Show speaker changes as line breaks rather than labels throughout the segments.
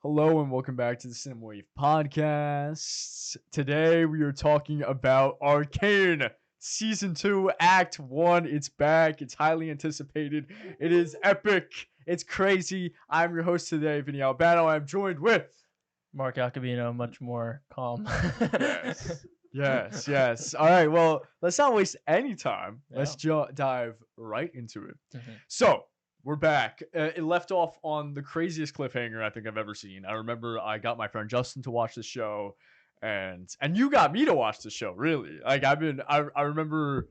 Hello and welcome back to the Cinema Wave podcast. Today we are talking about Arcane Season 2, Act 1. It's back. It's highly anticipated. It is epic. It's crazy. I'm your host today, Vinny Albano. I'm joined with...
Mark Jacobino, much more calm.
Yes. All right, well, let's not waste any time.
Yeah.
Let's dive right into it.
Mhm.
So, we're back. It left off on the craziest cliffhanger I think I've ever seen. I remember I got my friend Justin to watch the show, and you got me to watch the show. Really, like I remember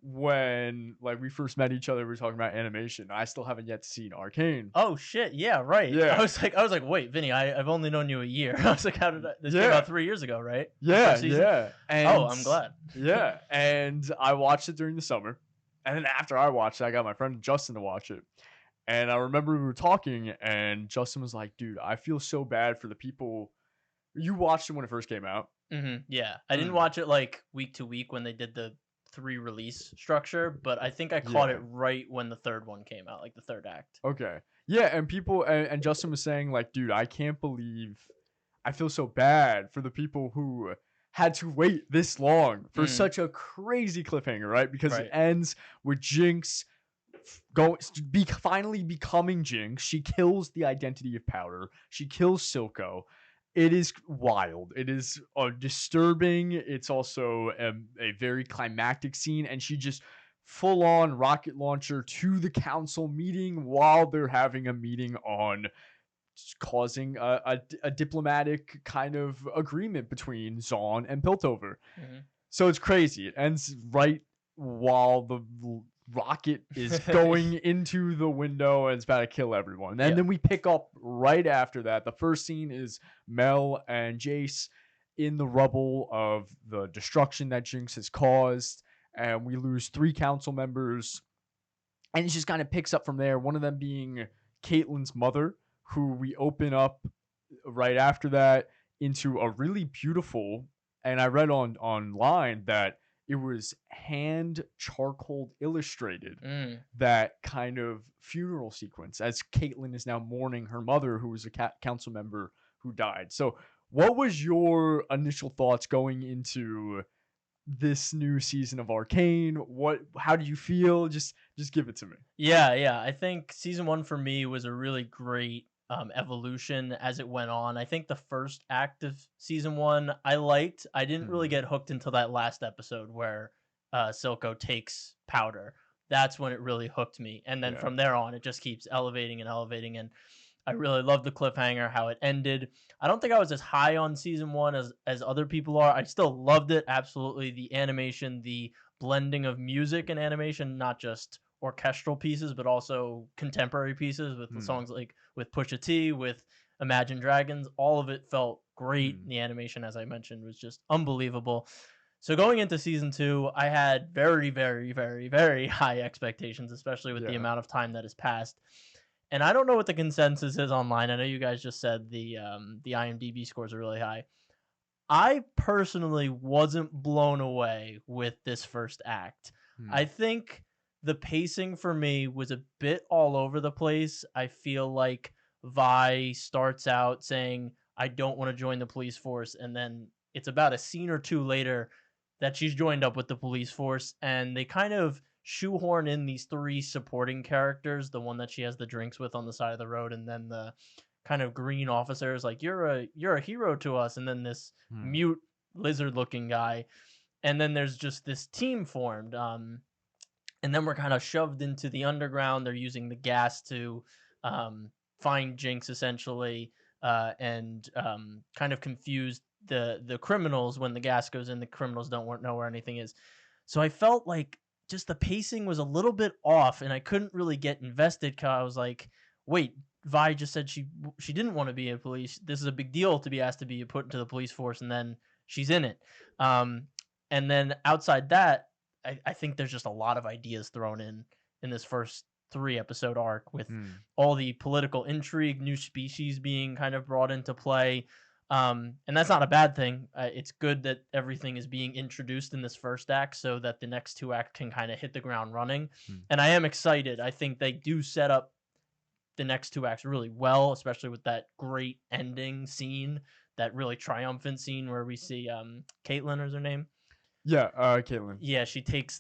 when we first met each other. We were talking about animation. I still haven't yet seen Arcane.
Oh shit! Yeah, right.
Yeah.
I was like, wait, Vinny, I've only known you a year. I was like, how did this came out 3 years ago, right?
Yeah. And,
I'm glad.
Yeah, and I watched it during the summer, and then after I watched it, I got my friend Justin to watch it. And I remember we were talking, and Justin was like, dude, I feel so bad for the people. You watched it when it first came out.
Yeah, I didn't watch it like week to week when they did the 3 release structure, but I think I caught it right when the third one came out, like the third act.
Okay. Yeah, and people, and Justin was saying, like, dude, I can't believe, I feel so bad for the people who had to wait this long for such a crazy cliffhanger, right? Because it ends with Jinx finally becoming Jinx. She kills the identity of Powder. She kills Silco. It is wild. It is disturbing. It's also a very climactic scene, and she just full on rocket launcher to the council meeting while they're having a meeting on causing a diplomatic kind of agreement between Zaun and Piltover. So it's crazy. It ends right while the rocket is going into the window and it's about to kill everyone. And then we pick up right after that. The first scene is Mel and Jace in the rubble of the destruction that Jinx has caused, and we lose 3 council members, and it just kind of picks up from there, one of them being Caitlyn's mother, who we open up right after that into a really beautiful, and I read online that it was hand charcoal illustrated, that kind of funeral sequence, as Caitlyn is now mourning her mother, who was a council member who died. So what was your initial thoughts going into this new season of Arcane? How do you feel? Just give it to me.
Yeah. I think season 1 for me was a really great evolution as it went on. I think the first act of season 1 I liked. I didn't really get hooked until that last episode where Silco takes Powder. That's when it really hooked me, and then from there on it just keeps elevating, and I really loved the cliffhanger, how it ended. I don't think I was as high on season 1 as other people are. I still loved it, absolutely. The animation, the blending of music and animation, not just orchestral pieces but also contemporary pieces with the songs like with Pusha T, with Imagine Dragons. All of it felt great. The animation, as I mentioned, was just unbelievable. So going into season 2, I had very, very, very, very high expectations, especially with the amount of time that has passed. And I don't know what the consensus is online. I know you guys just said the IMDb scores are really high. I personally wasn't blown away with this first act. I think the pacing for me was a bit all over the place. I feel like Vi starts out saying, I don't want to join the police force, and then it's about a scene or 2 later that she's joined up with the police force, and they kind of shoehorn in these 3 supporting characters, the one that she has the drinks with on the side of the road, and then the kind of green officers, like, you're a hero to us, and then this mute lizard looking guy, and then there's just this team formed, and then we're kind of shoved into the underground. They're using the gas to find Jinx, essentially, and kind of confuse the criminals. When the gas goes in, the criminals don't know where anything is. So I felt like just the pacing was a little bit off, and I couldn't really get invested, because I was like, wait, Vi just said she didn't want to be in police. This is a big deal to be asked to be put into the police force, and then she's in it. And then outside that, I think there's just a lot of ideas thrown in this first 3 episode arc, with all the political intrigue, new species being kind of brought into play. And that's not a bad thing. It's good that everything is being introduced in this first act so that the next 2 acts can kind of hit the ground running. And I am excited. I think they do set up the next two acts really well, especially with that great ending scene, that really triumphant scene where we see Caitlyn is her name.
Yeah, Caitlyn.
Yeah, she takes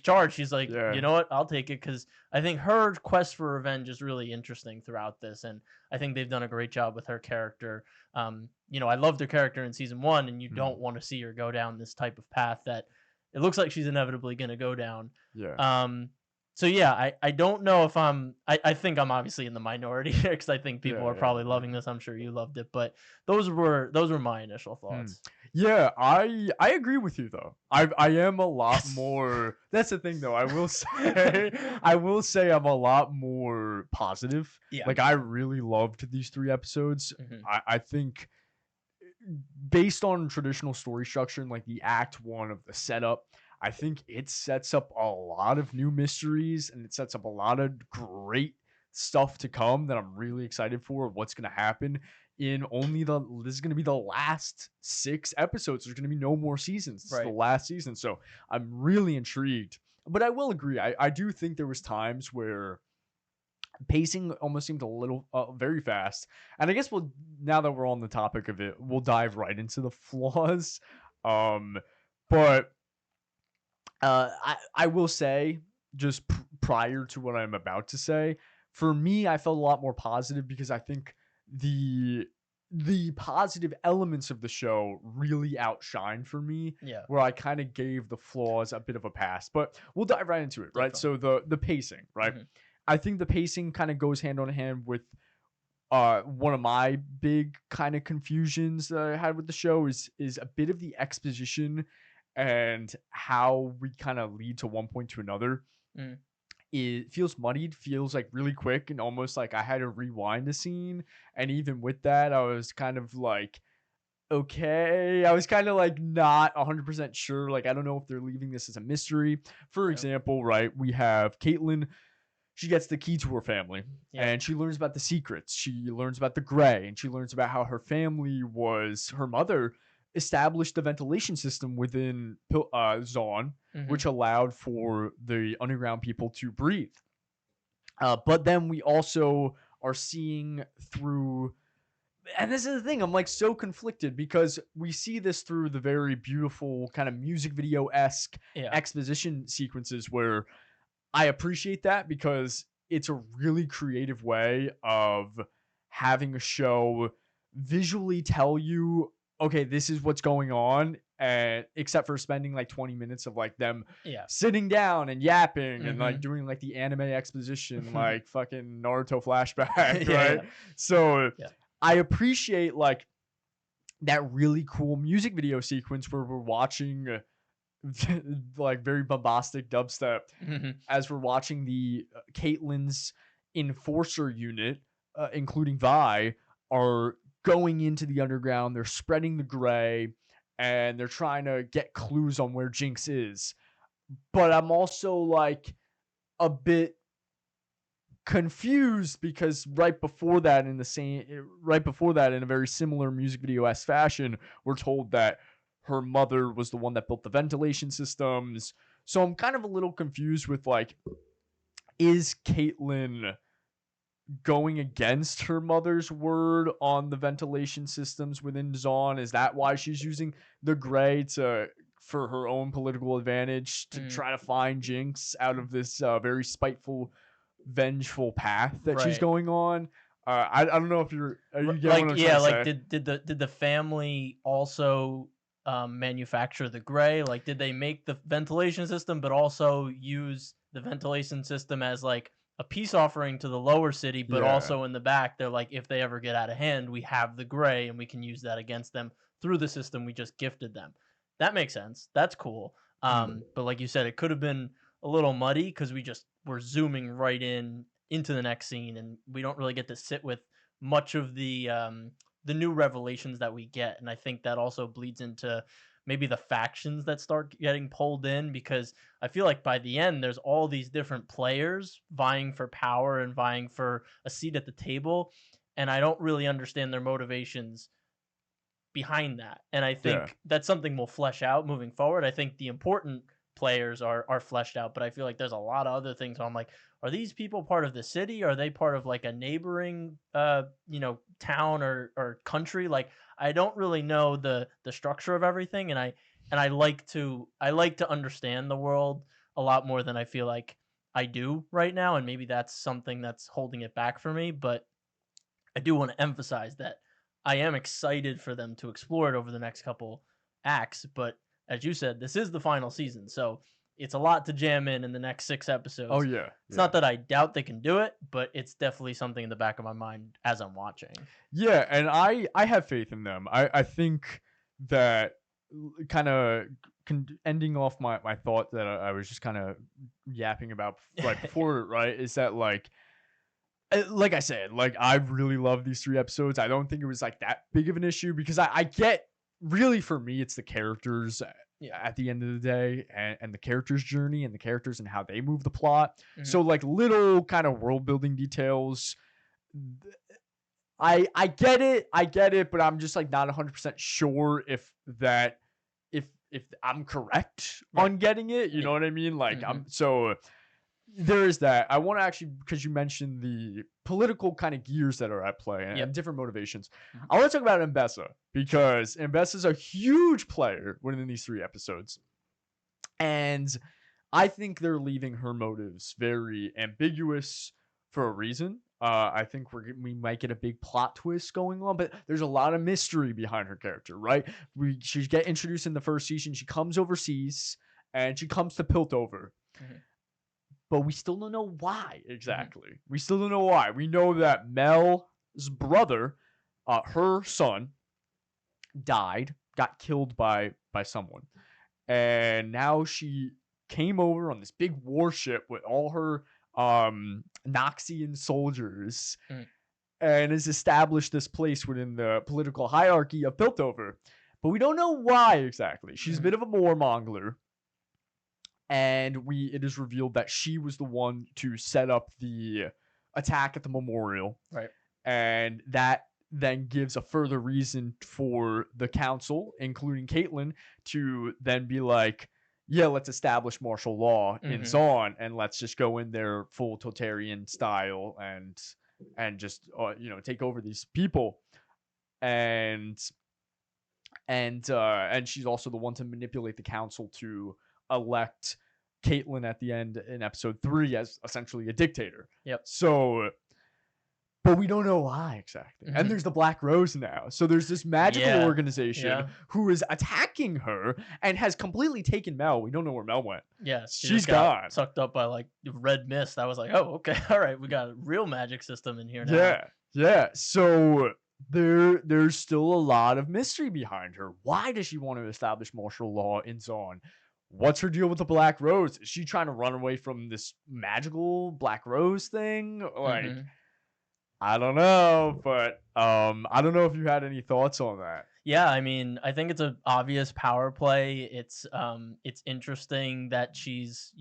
charge. She's like, you
Yeah.
know what, I'll take it, because I think her quest for revenge is really interesting throughout this, and I think they've done a great job with her character. I loved her character in season one, and you
Mm,
don't want to see her go down this type of path that it looks like she's inevitably going to go down.
yeah.
um so yeah, I don't know if I think I'm obviously in the minority here, because I think people
Yeah,
are
yeah,
probably
yeah.
loving this. I'm sure you loved it, but those were my initial
Hmm.
thoughts.
Yeah, I agree with you though. I am a lot
Yes.
more. That's the thing though. I will say I will say I'm a lot more positive.
Yeah.
Like I really loved these 3 episodes.
Hmm.
I think based on traditional story structure and like the act one of the setup, I think it sets up a lot of new mysteries and it sets up a lot of great stuff to come that I'm really excited for. What's going to happen in only this is going to be the last 6 episodes. There's going to be no more seasons. This is the
Right.
last season. So I'm really intrigued. But I will agree. I do think there was times where pacing almost seemed a little very fast, and I guess we'll, now that we're on the topic of it, we'll dive right into the flaws. um but I will say, just prior to what I'm about to say, for me I felt a lot more positive because I think the the positive elements of the show really outshine for me,
Yeah.
where I kind of gave the flaws a bit of a pass. But we'll dive right into it, right?
Definitely.
So the pacing, right?
Hmm.
I think the pacing kind of goes hand on hand with one of my big kind of confusions that I had with the show is a bit of the exposition and how we kind of lead to one point to another.
Hmm.
It feels muddied, feels like really quick, and almost like I had to rewind the scene. And even with that, I was kind of like, okay, I was kind of like not 100% sure. Like, I don't know if they're leaving this as a mystery. For
Yeah.
example, right, we have Caitlyn. She gets the key to her family
Yep.
and she learns about the secrets. She learns about the gray and she learns about how her family was, her mother established the ventilation system within Zaun,
Hmm.
which allowed for the underground people to breathe. But then we also are seeing through, and this is the thing, I'm like so conflicted because we see this through the very beautiful kind of music video esque
Yeah.
exposition sequences where I appreciate that because it's a really creative way of having a show visually tell you, okay, this is what's going on, and except for spending like 20 minutes of like them
Yeah.
sitting down and yapping and like
Hmm.
doing like the anime exposition, like fucking Naruto flashback,
Yeah.
right?
Yeah.
So
Yeah.
I appreciate like that really cool music video sequence where we're watching like very bombastic dubstep
Hmm.
as we're watching the Caitlyn's enforcer unit, including Vi, are going into the underground. They're spreading the gray, and they're trying to get clues on where Jinx is. But I'm also like a bit confused because right before that in a very similar music video s fashion, we're told that her mother was the one that built the ventilation systems. So I'm kind of a little confused with like, is Caitlyn going against her mother's word on the ventilation systems within Zaun? Is that why she's using the gray to, for her own political advantage, to
Mm.
try to find Jinx out of this very spiteful, vengeful path that she's
Right.
going on? I don't know if you get what
Like,
I'm trying
yeah,
to
like,
say.
did the family also manufacture the gray? Like, did they make the ventilation system but also use the ventilation system as like a peace offering to the lower city, but
Yeah.
also in the back they're like, if they ever get out of hand, we have the gray and we can use that against them through the system we just gifted them. That makes sense. That's cool.
Hmm.
But like you said, it could have been a little muddy because we just were zooming right into the next scene, and we don't really get to sit with much of the new revelations that we get. And I think that also bleeds into maybe the factions that start getting pulled in, because I feel like by the end there's all these different players vying for power and vying for a seat at the table, and I don't really understand their motivations behind that. And I
Yeah.
think that's something we'll flesh out moving forward. I think the important players are fleshed out, but I feel like there's a lot of other things where I'm like, are these people part of the city? Are they part of like a neighboring town or country? Like I don't really know the structure of everything, and I like to understand the world a lot more than I feel like I do right now, and maybe that's something that's holding it back for me, but I do want to emphasize that I am excited for them to explore it over the next couple acts. But as you said, this is the final season, so it's a lot to jam in the next 6 episodes.
yeah,
It's not that I doubt they can do it, but it's definitely something in the back of my mind as I'm watching.
yeah, and I have faith in them. I think that kind of ending off my thought that I was just kind of yapping about right before, right, is that like I said, like I really love these 3 episodes. I don't think it was like that big of an issue because I get really for me it's the characters at the end of the day and the characters' journey and the characters and how they move the plot. So like little kind of world building details. I get it, but I'm just like not 100% sure if I'm correct on getting it. You know what I mean? Like so there is that. I want to actually, because you mentioned the political kind of gears that are at play and different motivations. I want to talk about Mbessa because Mbessa is a huge player within these 3 episodes. And I think they're leaving her motives very ambiguous for a reason. I think we might get a big plot twist going on, but there's a lot of mystery behind her character, right? She get introduced in the first season. She comes overseas and she comes to Piltover. But we still don't know why exactly. We still don't know why. We know that Mel's brother, her son, died, got killed by someone. And now she came over on this big warship with all her Noxian soldiers and has established this place within the political hierarchy of Piltover. But we don't know why exactly. She's a bit of a warmonger. And it is revealed that she was the one to set up the attack at the memorial.
Right.
And that then gives a further reason for the council, including Caitlyn, to then be like, yeah, let's establish martial law in Zaun and let's just go in there full totalitarian style and just take over these people. And she's also the one to manipulate the council to elect Caitlyn at the end in episode 3 as essentially a dictator.
Yep.
So, but we don't know why exactly. And there's the Black Rose now. So there's this magical organization who is attacking her and has completely taken Mel. We don't know where Mel went.
Yeah,
she's gone.
Sucked up by like red mist. I was like, oh, okay, all right, we got a real magic system in here now.
Yeah. So there's still a lot of mystery behind her. Why does she want to establish martial law in Zaun? What's her deal with the Black Rose? Is she trying to run away from this magical Black Rose thing? Like, I don't know, but I don't know if you had any thoughts on that.
Yeah, I mean, I think it's an obvious power play. It's interesting that she's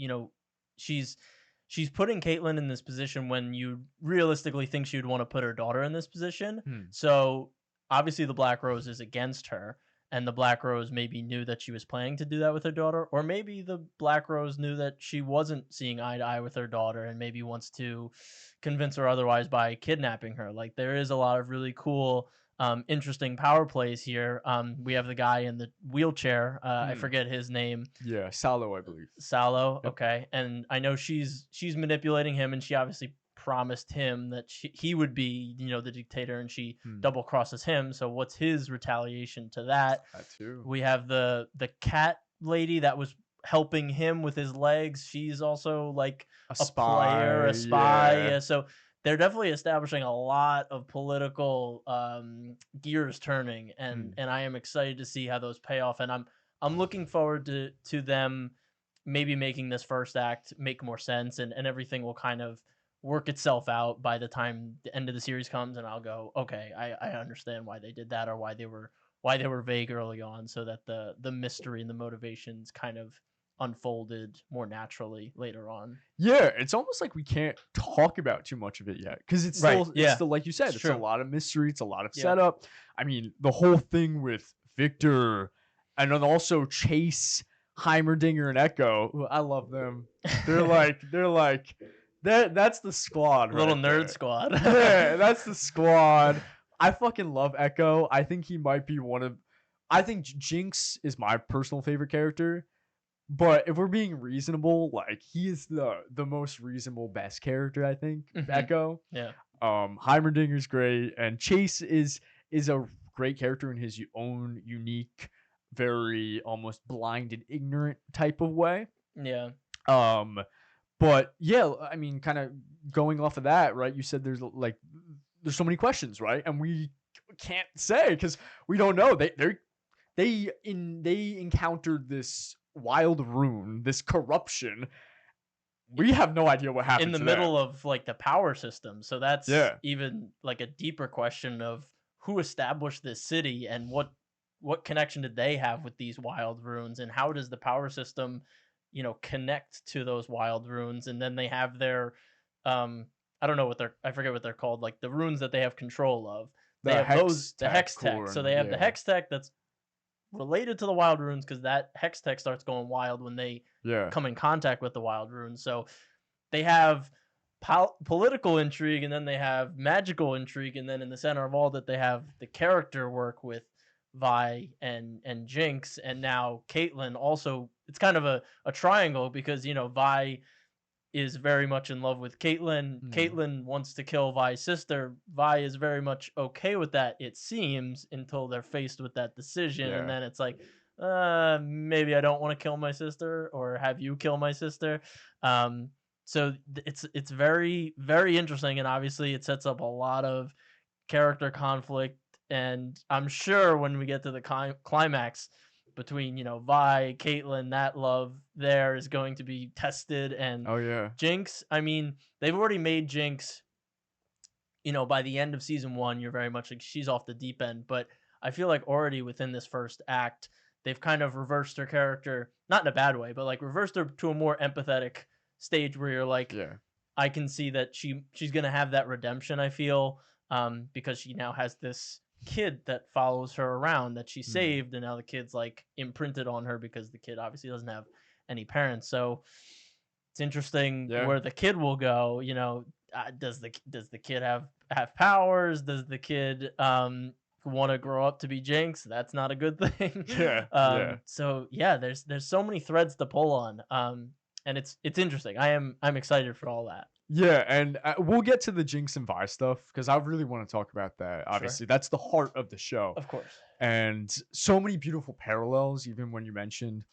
putting Caitlyn in this position when you realistically think she would want to put her daughter in this position. So obviously the Black Rose is against her. And the Black Rose maybe knew that she was planning to do that with her daughter, or maybe the Black Rose knew that she wasn't seeing eye to eye with her daughter and maybe wants to convince her otherwise by kidnapping her. Like there is a lot of really cool, interesting power plays here. We have the guy in the wheelchair. I forget his name.
Yeah, Salo, I believe.
Salo, okay. And I know she's manipulating him, and she obviously promised him that he would be, the dictator, and she double crosses him. So what's his retaliation to that?
That too.
We have the cat lady that was helping him with his legs. She's also like a spy. Yeah, so they're definitely establishing a lot of political gears turning, and I am excited to see how those pay off. And I'm looking forward to them maybe making this first act make more sense, and everything will kind of work itself out by the time the end of the series comes, and I'll go, okay, I understand why they did that, or why they were vague early on, so that the mystery and the motivations kind of unfolded more naturally later on.
Yeah, it's almost like we can't talk about too much of it yet because it's still, it's still like you said, it's a lot of mystery, it's a lot of setup. I mean, the whole thing with Victor, and then also Chase Heimerdinger and Echo. I love them. That's the squad
Little
right
nerd
there.
squad.
Yeah, that's the squad. I fucking love Echo. I think he might be I think Jinx is my personal favorite character. But if we're being reasonable, like he is the most reasonable best character, I think. Echo.
Yeah.
Heimerdinger's great, and Chase is a great character in his own unique, very almost blind and ignorant type of way.
Yeah.
But yeah, I mean, kind of going off of that, right? You said there's so many questions, right? And we can't say because we don't know. They encountered this wild rune, this corruption. We have no idea what happened
in the
to
middle
them.
of like the power system. So that's
Yeah.
even like a deeper question of who established this city and what connection did they have with these wild runes, and how does the power system, connect to those wild runes? And then they have their I don't know I forget what they're called, like the runes that they have control of. They have the hex tech. So they have the hex tech that's related to the wild runes, because that hex tech starts going wild when they come in contact with the wild runes. So they have political intrigue, and then they have magical intrigue, and then in the center of all that they have the character work with Vi and Jinx, and now Caitlyn also. It's kind of a triangle, because Vi is very much in love with Caitlyn. Caitlyn wants to kill Vi's sister. Vi is very much okay with that, it seems, until they're faced with that decision. And then it's like, maybe I don't want to kill my sister, or have you kill my sister. So it's very, very interesting. And obviously it sets up a lot of character conflict. And I'm sure when we get to the climax between Vi, Caitlyn, that love there is going to be tested. And Jinx, I mean, they've already made Jinx, by the end of season 1, you're very much like she's off the deep end. But I feel like already within this first act, they've kind of reversed her character, not in a bad way, but like reversed her to a more empathetic stage where you're like, I can see that she's gonna have that redemption, I feel, because she now has this kid that follows her around that she saved, and now the kid's like imprinted on her, because the kid obviously doesn't have any parents. So it's interesting where the kid will go. Does the kid have powers? Does the kid want to grow up to be Jinx? That's not a good thing. So yeah, there's so many threads to pull on, and it's interesting. I'm excited for all that.
Yeah, and we'll get to the Jinx and Vi stuff, because I really want to talk about that. Obviously, that's the heart of the show.
Of course.
And so many beautiful parallels, even when you mentioned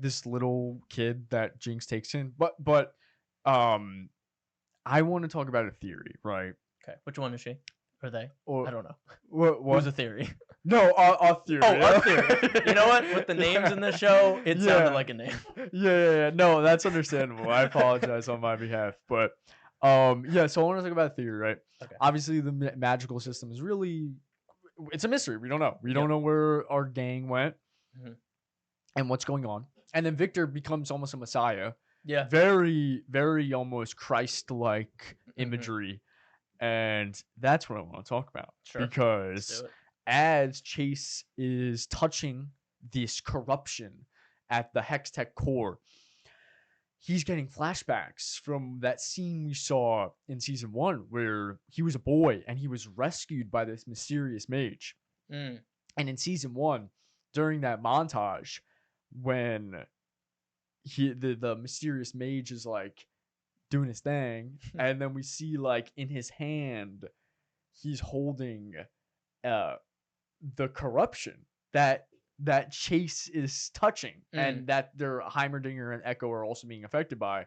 this little kid that Jinx takes in. But I want to talk about a theory, right?
Okay. Which one is she? Or they? I don't know.
What?
Who's a theory?
No, our theory.
Oh, our theory. You know what? With the names in the show, it sounded like a name.
Yeah. No, that's understandable. I apologize on my behalf. But so I want to talk about theory, right?
Okay.
Obviously, the magical system is it's a mystery. We don't know. We don't know where our gang went and what's going on. And then Victor becomes almost a messiah.
Yeah.
Very, very almost Christ-like imagery. And that's what I want to talk about.
Sure.
Because as Chase is touching this corruption at the Hextech core, he's getting flashbacks from that scene we saw in season 1 where he was a boy and he was rescued by this mysterious mage. And in season 1, during that montage, when the mysterious mage is like doing his thing, and then we see like in his hand he's holding the corruption that Chase is touching, and that their Heimerdinger and Echo are also being affected by.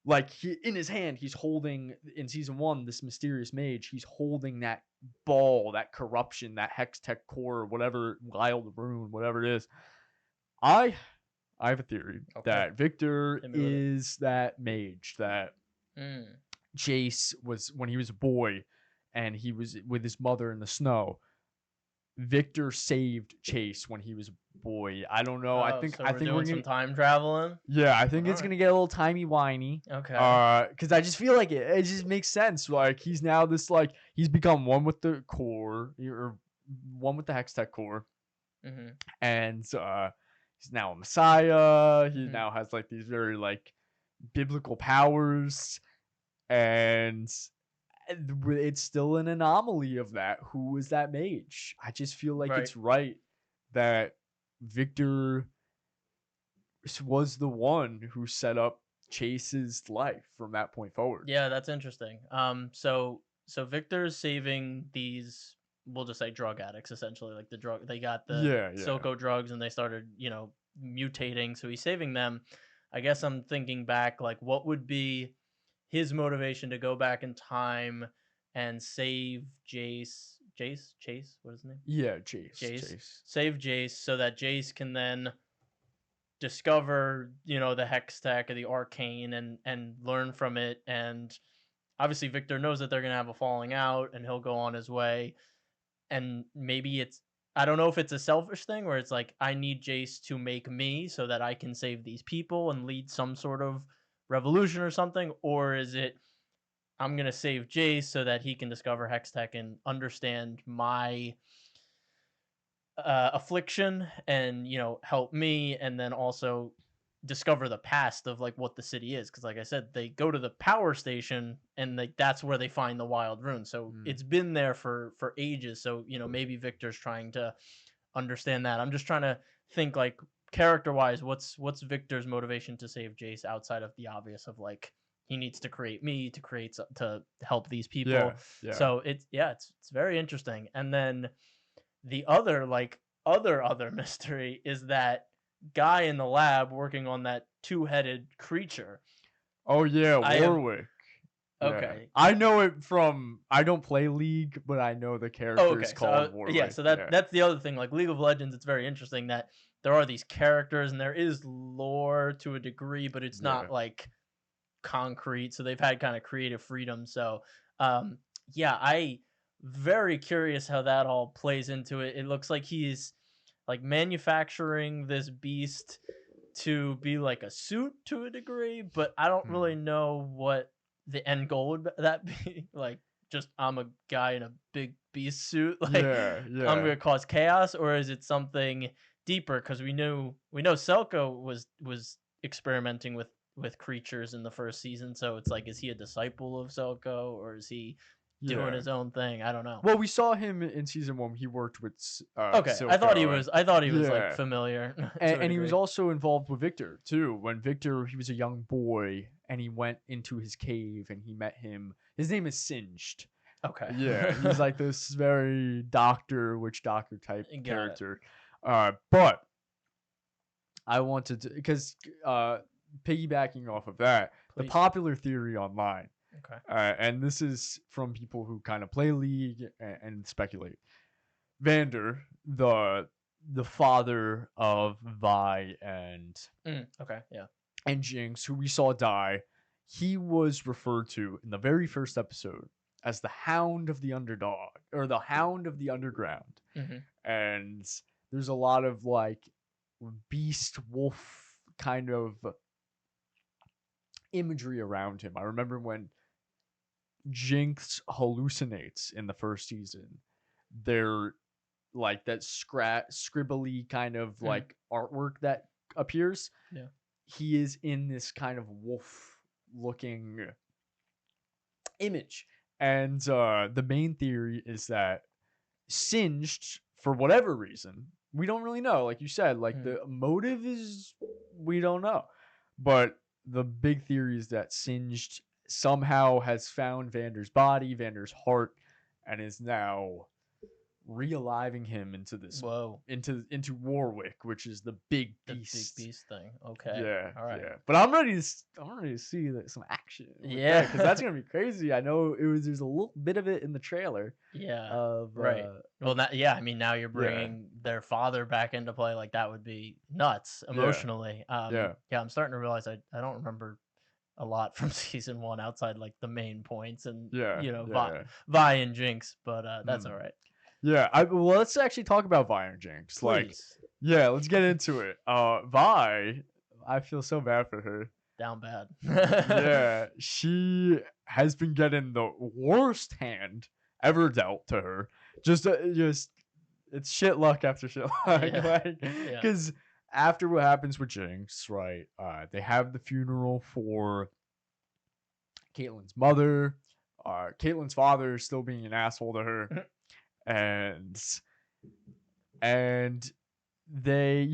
Like in his hand, he's holding, in season 1, this mysterious mage. He's holding that ball, that corruption, that Hextech core, whatever, wild rune, whatever it is. I have a theory that Victor is that mage that Chase was when he was a boy, and he was with his mother in the snow. Victor saved Chase when he was a boy. I don't know. I think
we're doing some time traveling.
Yeah, I think it's gonna get a little timey-wimey.
Okay.
Because I just feel like it just makes sense. Like he's now this he's become one with the core, or one with the Hextech core, and he's now a messiah. He
Mhm.
now has like these very like biblical powers, and it's still an anomaly of that. Who is that mage? I just feel like
Right.
it's right that Victor was the one who set up Chase's life from that point forward.
Yeah, that's interesting. So Victor's saving these, we'll just say drug addicts essentially. Like the drug, they got the
Yeah, yeah.
Silco drugs and they started, mutating. So he's saving them. I guess I'm thinking back, like what would be his motivation to go back in time and save Chase, what is his name?
Yeah, Chase,
Jace.
Chase.
Save Jace so that Jace can then discover, the hex tech or the arcane and learn from it. And obviously Victor knows that they're gonna have a falling out and he'll go on his way. And maybe it's, I don't know if it's a selfish thing where it's like I need Jace to make me so that I can save these people and lead some sort of revolution or something, or is it I'm gonna save Jace so that he can discover Hextech and understand my affliction and help me, and then also discover the past of like what the city is, because like I said, they go to the power station and like that's where they find the wild rune, so
Mm.
it's been there for ages. So maybe Victor's trying to understand that. I'm just trying to think like character wise, what's Victor's motivation to save Jace outside of the obvious of like he needs to create me to to help these
Yeah,
people.
yeah.
So it's very interesting. And then the other like other mystery is that guy in the lab working on that two-headed creature.
Oh yeah,
I have
Warwick. Yeah.
Okay.
I know it from I don't play League, but I know the
Oh,
character is
okay. So
called
yeah,
Warwick.
so
Yeah.
that's the other thing. Like League of Legends, it's very interesting that there are these characters and there is lore to a degree, but it's
Yeah.
not like concrete. So they've had kind of creative freedom. So um yeah, I very curious how that all plays into it. It looks like he's like manufacturing this beast to be like a suit to a degree, but I don't
Hmm.
really know what the end goal would that be. Like, just I'm a guy in a big beast suit, like
Yeah,
I'm
yeah.
gonna cause chaos, or is it something deeper? Because we know Selko was experimenting with creatures in the first season, so it's like, is he a disciple of Selko or is he doing
Yeah.
his own thing? I don't know.
Well, we saw him in season 1. He worked with
Okay, I thought he
Silco, and
was. I thought he was like
yeah,
familiar to a
and he was
degree.
also involved with Victor too. When Victor, he was a young boy, and he went into his cave, and he met him. His name is Singed.
Okay.
Yeah, he's like this very witch doctor type
Got it.
character. But I wanted to, because piggybacking off of that, the
Please.
popular theory online,
Okay.
and this is from people who kind of play League and speculate. Vander, the father of Vi
Okay. Yeah.
and Jinx, who we saw die, he was referred to in the very first episode as the Hound of the Underdog, or the Hound of the Underground.
hmm
And there's a lot of like beast wolf kind of imagery around him. I remember when Jinx hallucinates in the first season, they're like that scribbly kind of like artwork that appears.
Yeah.
He is in this kind of wolf looking image. And the main theory is that Singed, for whatever reason, we don't really know. Like you said, like the motive is, we don't know. But the big theory is that Singed somehow has found Vander's body, Vander's heart, and is now realiving him into this
Whoa.
into Warwick, which is the big
The
beast.
big beast thing. Okay.
Yeah,
All right.
yeah. But I'm ready to see some action.
Yeah.
Because that's gonna be crazy. I know there's a little bit of it in the trailer.
Yeah.
Of
Right. Well, yeah. I mean, now you're
yeah,
bringing their father back into play. Like that would be nuts
yeah,
emotionally.
yeah.
Yeah. I'm starting to realize I don't remember a lot from season 1 outside like the main points and
Yeah,
Vi and Jinx, but that's
Mm.
all right.
Yeah, well, let's actually talk about Vi and Jinx. Like,
Please.
yeah, let's get into it. Vi, I feel so bad for her.
Down bad.
Yeah, she has been getting the worst hand ever dealt to her. Just it's shit luck after shit luck.
Yeah.
Like,
Yeah.
because after what happens with Jinx, right? They have the funeral for Caitlyn's mother. Caitlyn's father is still being an asshole to her, and they,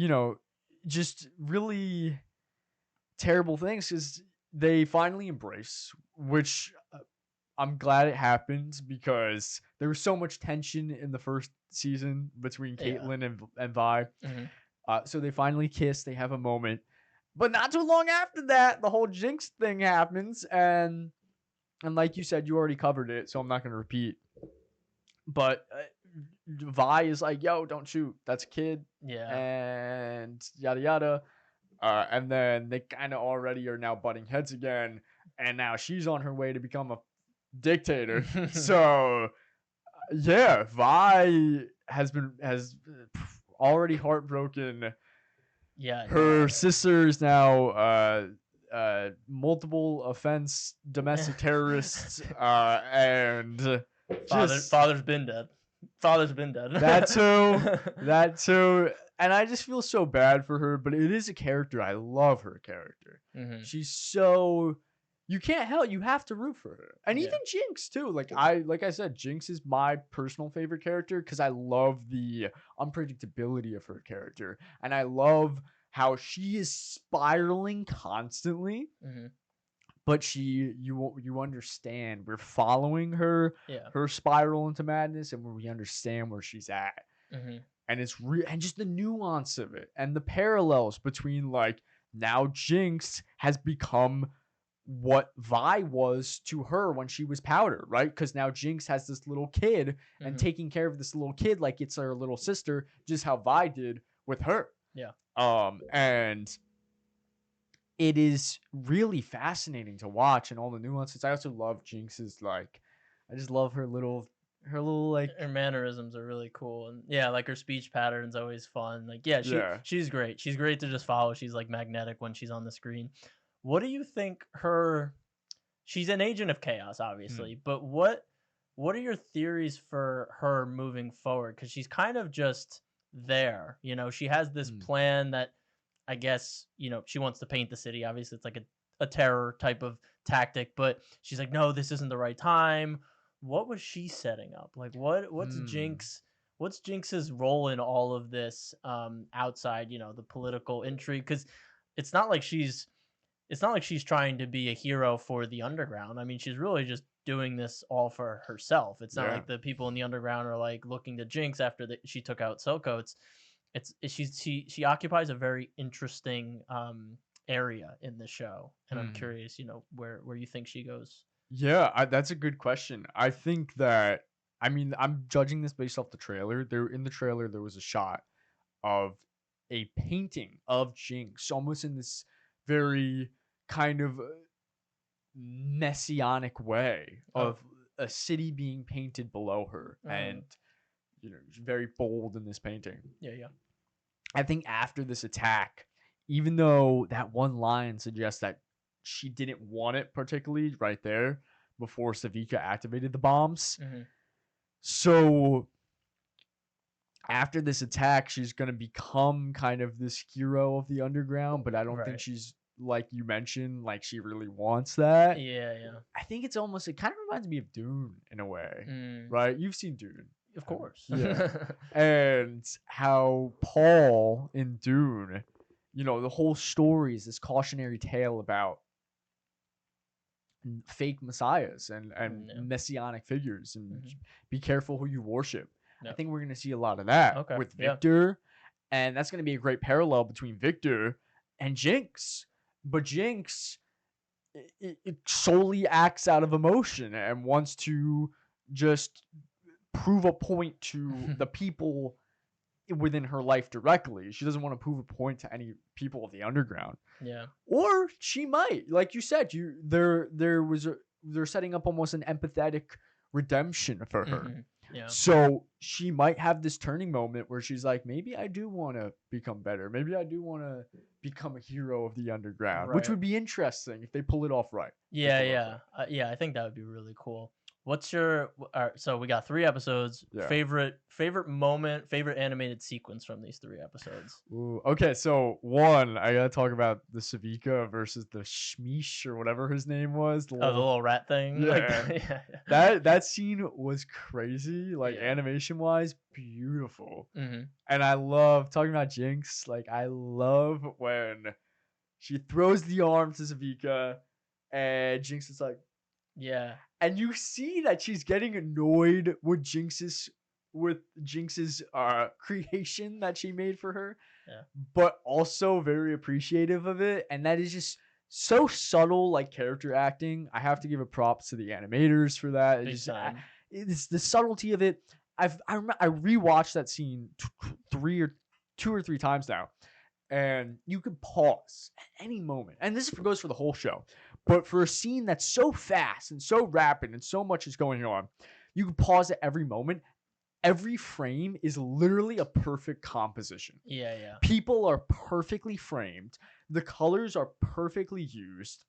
just really terrible things because they finally embrace, which I'm glad it happened because there was so much tension in the first season between Caitlyn and Vi. So they finally kiss. They have a moment, but not too long after that, the whole Jinx thing happens, and like you said, you already covered it, so I'm not going to repeat. But Vi is like, "Yo, don't shoot. That's a kid."
Yeah.
And yada yada. And then they kind of already are now butting heads again, and now she's on her way to become a dictator. So yeah, Vi has already heartbroken.
Yeah.
Her sister is now multiple offense domestic terrorists, and
father's been dead. Father's been dead.
That too. And I just feel so bad for her, but it is a character. I love her character. She's so, you can't help, you have to root for her. And even Jinx too. Like I said, Jinx is my personal favorite character because I love the unpredictability of her character. And I love how she is spiraling constantly. But you understand, we're following her spiral into madness, and we understand where she's at. And it's real, and just the nuance of it and the parallels between, like, now Jinx has become what Vi was to her when she was Powder, right? Because now Jinx has this little kid and taking care of this little kid like it's her little sister, just how Vi did with her. And it is really fascinating to watch, and all the nuances. I also love Jinx's, like, I just love her little like,
her mannerisms are really cool, and like her speech pattern's always fun. Like, she's great. She's great to just follow. She's like magnetic when she's on the screen. What do you think she's an agent of chaos, obviously, but what are your theories for her moving forward? Because she's kind of just there. She has this plan that, I guess, she wants to paint the city. Obviously, it's like a terror type of tactic, but she's like, no, this isn't the right time. What was she setting up? Like, what's Jinx's role in all of this, outside, the political intrigue? Because it's not like she's trying to be a hero for the underground. I mean, she's really just doing this all for herself. It's not like the people in the underground are like looking to Jinx after she took out Silco. She occupies a very interesting area in the show, and I'm curious, where you think she goes.
Yeah, that's a good question. I think that, I mean, I'm judging this based off the trailer. In the trailer there was a shot of a painting of Jinx, almost in this very kind of messianic way of a city being painted below her, and very bold in this painting. I think after this attack, even though that one line suggests that she didn't want it particularly right there before Savika activated the bombs, so after this attack, she's going to become kind of this hero of the underground, but I don't think she's, like you mentioned, like she really wants that. I think it kind of reminds me of Dune in a way, right? You've seen Dune.
Of course.
And how Paul in Dune, the whole story is this cautionary tale about fake messiahs and messianic figures, and be careful who you worship. I think we're going to see a lot of that with Victor, and that's going to be a great parallel between Victor and Jinx. But Jinx, it solely acts out of emotion and wants to just prove a point to the people within her life directly. She doesn't want to prove a point to any people of the underground. Or she might, like you said, they're setting up almost an empathetic redemption for her. So she might have this turning moment where she's like, maybe I do want to become better. Maybe I do want to become a hero of the underground, which would be interesting if they pull it off right.
I think that would be really cool. What's your so we got 3 episodes.
Yeah.
Favorite moment, favorite animated sequence from these 3 episodes?
Ooh, okay, so one, I gotta talk about the Savika versus the Shmish or whatever his name was. The
Oh, the
little
little rat thing? Like,
yeah.
yeah.
That scene was crazy, like
Yeah.
animation wise, beautiful.
Mhm.
And I love talking about Jinx. Like I love when she throws the arm to Savika, and Jinx is like,
Yeah.
and you see that she's getting annoyed with Jinx's creation that she made for her,
Yeah.
but also very appreciative of it. And that is just so subtle, like character acting. I have to give a props to the animators for that.
Big time.
It's the subtlety of it. I rewatched that scene 2 or 3 times now, and you can pause at any moment. And this goes for the whole show, but for a scene that's so fast and so rapid and so much is going on, you can pause at every moment. Every frame is literally a perfect composition.
Yeah, yeah.
People are perfectly framed. The colors are perfectly used.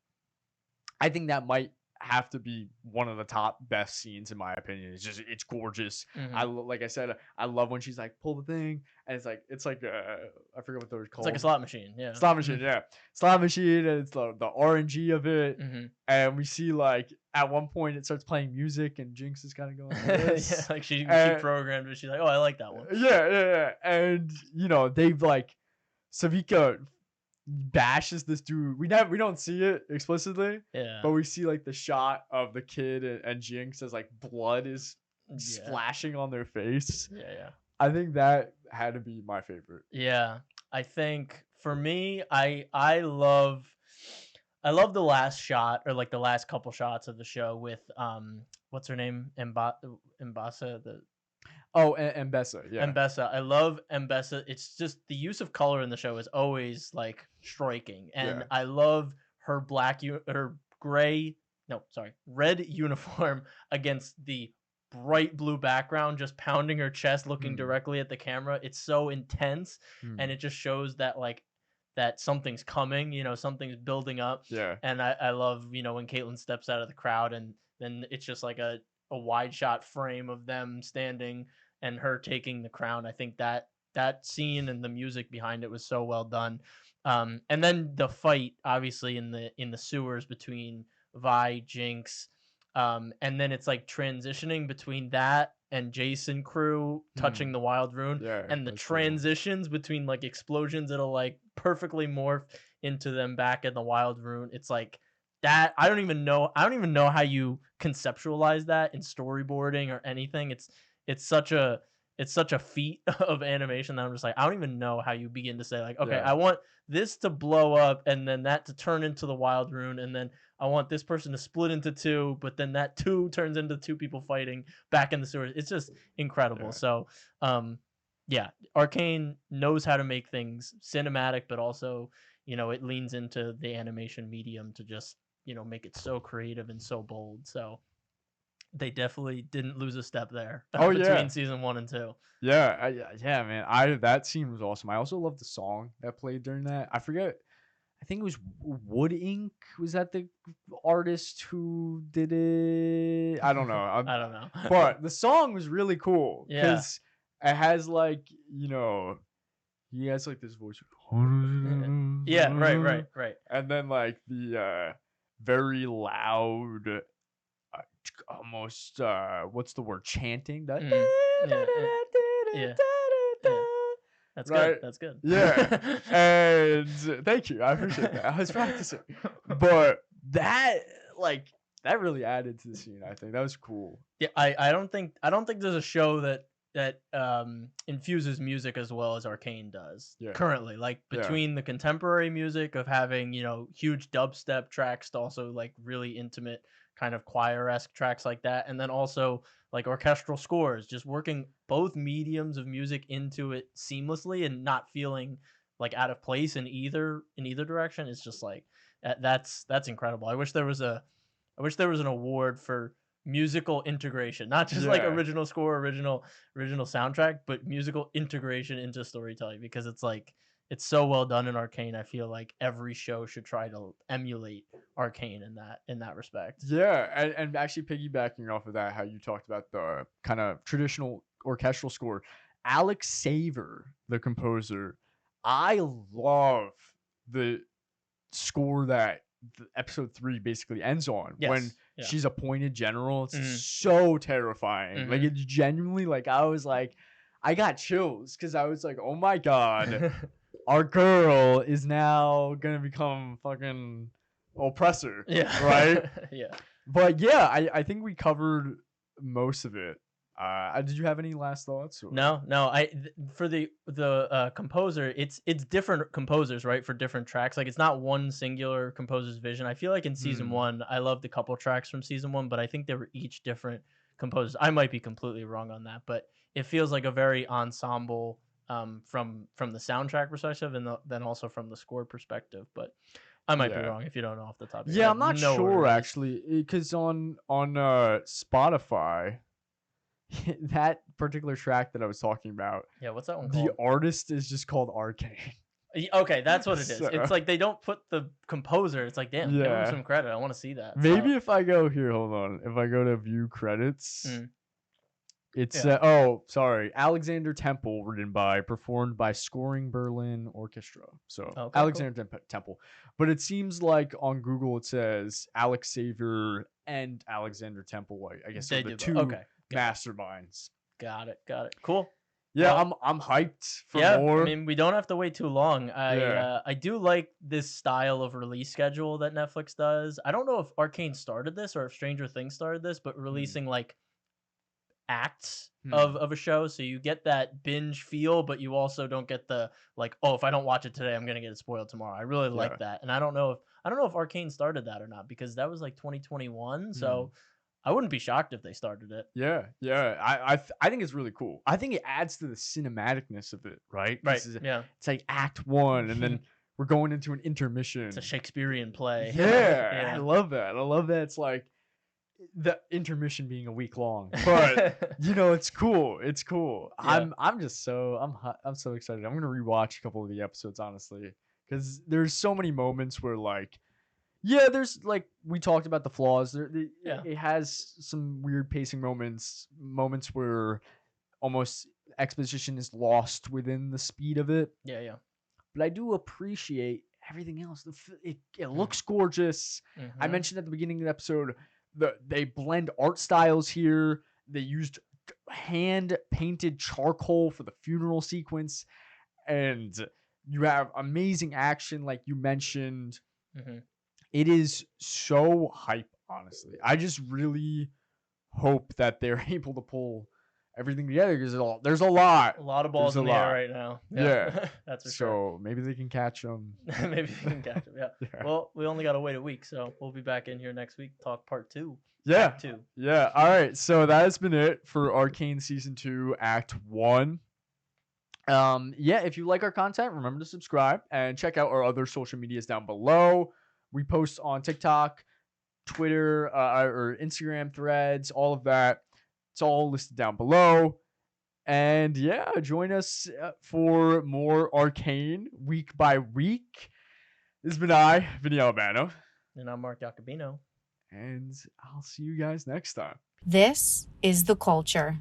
I think that might have to be one of the top best scenes in my opinion. It's gorgeous.
Mhm.
Like I said, I love when she's like pull the thing and it's like I forget what they're
It's like a
called.
slot machine, yeah.
Slot machine, yeah. Slot machine, and it's the RNG of it.
Mhm.
And we see like at one point it starts playing music and Jinx is kind of going like
Yeah,
this.
like she
And
programmed it. She's like, "Oh, I like that one."
yeah. And they've like Savika bashes this dude. We don't see it explicitly,
Yeah.
but we see like the shot of the kid and Jinx as like blood is
Yeah.
splashing on their face.
Yeah, yeah.
I think that had to be my favorite.
Yeah. I think for me, I love the last shot or like the last couple shots of the show with what's her name? Mbasa, the
Oh, and Bessa, yeah.
Mbessa. I love Mbessa. It's just the use of color in the show is always like striking, and
Yeah.
I love her her gray, no, sorry, red uniform against the bright blue background, just pounding her chest, looking
Hmm.
directly at the camera. It's so intense,
Hmm.
and it just shows that like that something's coming. Something's building up,
Yeah.
and I love when Caitlyn steps out of the crowd, and then it's just like a wide shot frame of them standing and her taking the crown. I think that scene and the music behind it was so well done. And then the fight, obviously in the sewers between Vi, Jinx, and then it's like transitioning between that and Jason crew touching the wild rune,
Yeah.
and the
That's cool.
transitions between like explosions that'll like perfectly morph into them back in the wild rune. It's like that. I don't even know how you conceptualize that in storyboarding or anything. It's such a feat of animation that I'm just like, I don't even know how you begin to say like, okay,
Yeah.
I want this to blow up and then that to turn into the wild rune, and then I want this person to split into two, but then that two turns into two people fighting back in the sewers. It's just incredible.
Yeah.
So yeah, Arcane knows how to make things cinematic, but also it leans into the animation medium to just make it so creative and so bold. So they definitely didn't lose a step there
Oh, yeah.
between season 1 and 2.
Yeah, man. That scene was awesome. I also love the song that played during that. I forget. I think it was Wood Ink. Was that the artist who did it? I don't know.
I don't know.
But the song was really cool
Yeah.
because it has like he has like this voice.
Yeah, right.
And then like the very loud, almost what's the word? Chanting. That
Yeah. That's
right.
good. That's good.
Yeah. And thank you. I appreciate that. I was practicing. But that really added to the scene, I think. That was cool.
Yeah, I don't think there's a show that infuses music as well as Arcane does currently. Like between the contemporary music of having, huge dubstep tracks to also like really intimate kind of choir-esque tracks like that, and then also like orchestral scores, just working both mediums of music into it seamlessly and not feeling like out of place in either direction. It's just like that's incredible. I wish there was an award for musical integration, not just like original score, original soundtrack, but musical integration into storytelling, because it's like it's so well done in Arcane. I feel like every show should try to emulate Arcane in that respect.
Yeah, and actually piggybacking off of that, how you talked about the kind of traditional orchestral score, Alex Saver, the composer, I love the score that episode 3 basically ends on when
Yes. Yeah.
she's appointed general. It's
Mhm.
so terrifying. Like,
Mhm.
it's genuinely like, I was like, I got chills because I was like, oh my god, our girl is now gonna become fucking oppressor,
Yeah.
right?
Yeah.
But yeah, I think we covered most of it. Did you have any last thoughts? Or?
No, no. For the composer, it's different composers, right? For different tracks, like it's not one singular composer's vision. I feel like in season
Hmm.
one, I loved a couple tracks from season one, but I think they were each different composers. I might be completely wrong on that, but it feels like a very ensemble from the soundtrack perspective, and then also from the score perspective. But I might be
Yeah.
wrong if you don't know off the top of your
Yeah,
head.
I'm not
No
sure
worries.
actually, because on Spotify, that particular track that I was talking about,
Yeah, what's that one
the
called?
artist is just called Arcane.
Okay, that's what it is.
So
It's like they don't put the composer. It's like, damn, give him
yeah,
some credit. I want to see that. So,
maybe if I go here, hold on, if I go to view credits.
mm,
It's
yeah.
oh, sorry, Alexander Temple, written by, performed by Scoring Berlin Orchestra. So
Okay, cool.
Alexander Temple, but it seems like on Google it says Alex Savior and Alexander Temple. I guess are
They
the
do.
two
Okay,
masterminds.
got it. Got it. Cool.
Yeah,
Well,
I'm hyped for
yeah. I
more.
mean, we don't have to wait too long.
Yeah.
I do like this style of release schedule that Netflix does. I don't know if Arcane started this or if Stranger Things started this, but
Hmm.
releasing like acts
Hmm.
of a show, so you get that binge feel, but you also don't get the like, oh, if I don't watch it today, I'm gonna get it spoiled tomorrow. I really
Yeah.
like that, and I don't know if Arcane started that or not because that was like 2021,
Hmm.
so I wouldn't be shocked if they started it.
Yeah, yeah. I think it's really cool. I think it adds to the cinematicness of it, right?
Right?
Because
Yeah,
it's like Act One, and then we're going into an
it's a
intermission.
Shakespearean play.
Yeah, I
Yeah.
love that. I love that. It's like the intermission being a week long, but it's cool. It's cool.
Yeah.
I'm just so I'm so excited. I'm gonna rewatch a couple of the episodes honestly, because there's so many moments where like, yeah, there's like we talked about the flaws.
Yeah.
It has some weird pacing moments where almost exposition is lost within the speed of it.
Yeah. Yeah.
But I do appreciate everything else. It
Mm.
looks gorgeous. I
Mhm.
mentioned at the beginning of the episode they blend art styles here. They used hand painted charcoal for the funeral sequence, and you have amazing action, like you mentioned.
Mhm.
It is so hype, honestly. I just really hope that they're able to pull everything together because there's a lot.
A lot of
There's
balls
a
in the air
lot.
right now.
Yeah.
Yeah, that's for sure.
So maybe they can catch them.
Maybe we can catch him. Yeah.
Yeah.
Well, we only got to wait a week, so we'll be back in here next week. Talk part 2.
Yeah.
Act 2.
Yeah. All right. So that has been it for Arcane Season 2, Act 1. Yeah, if you like our content, remember to subscribe and check out our other social medias down below. We post on TikTok, Twitter, or Instagram, Threads, all of that. It's all listed down below. And yeah, join us for more Arcane week by week. This has been Vinny Albano.
And I'm Mark Jacobino.
And I'll see you guys next time.
This is the culture.